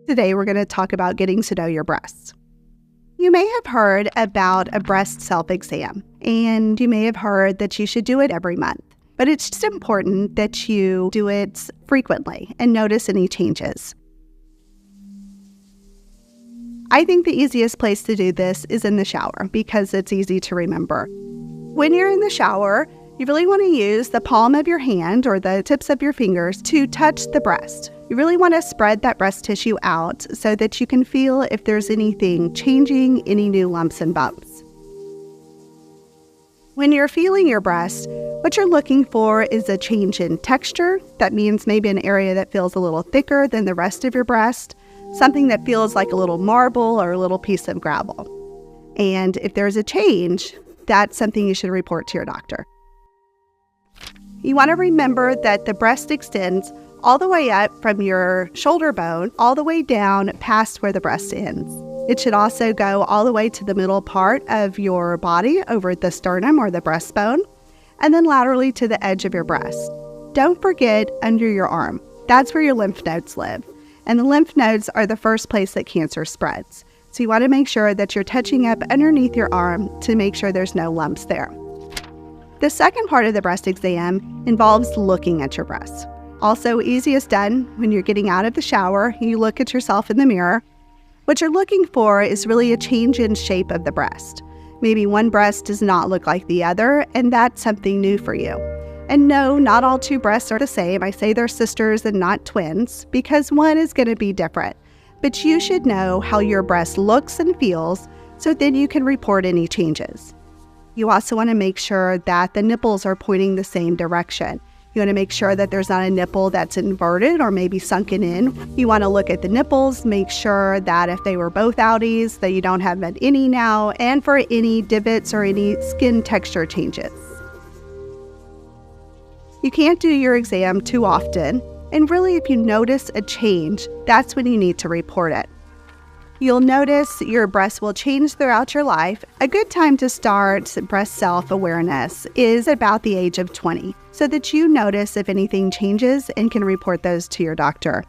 Today, we're going to talk about getting to know your breasts. You may have heard about a breast self-exam, and you may have heard that you should do it every month. But it's just important that you do it frequently and notice any changes. I think the easiest place to do this is in the shower because it's easy to remember. When you're in the shower, you really want to use the palm of your hand or the tips of your fingers to touch the breast. You really want to spread that breast tissue out so that you can feel if there's anything changing, any new lumps and bumps. When you're feeling your breast, what you're looking for is a change in texture. That means maybe an area that feels a little thicker than the rest of your breast, something that feels like a little marble or a little piece of gravel. And if there's a change, that's something you should report to your doctor. You want to remember that the breast extends all the way up from your shoulder bone, all the way down past where the breast ends. It should also go all the way to the middle part of your body over the sternum or the breastbone, and then laterally to the edge of your breast. Don't forget under your arm. That's where your lymph nodes live. And the lymph nodes are the first place that cancer spreads. So you want to make sure that you're touching up underneath your arm to make sure there's no lumps there. The second part of the breast exam involves looking at your breasts. Also easiest done when you're getting out of the shower, you look at yourself in the mirror. What you're looking for is really a change in shape of the breast. Maybe one breast does not look like the other, and that's something new for you. And no, not all two breasts are the same. I say they're sisters and not twins because one is going to be different. But you should know how your breast looks and feels so then you can report any changes. You also want to make sure that the nipples are pointing the same direction. You want to make sure that there's not a nipple that's inverted or maybe sunken in. You want to look at the nipples, make sure that if they were both outies, that you don't have any now, and for any divots or any skin texture changes. You can't do your exam too often, and really if you notice a change, that's when you need to report it. You'll notice your breasts will change throughout your life. A good time to start breast self-awareness is about the age of 20, so that you notice if anything changes and can report those to your doctor.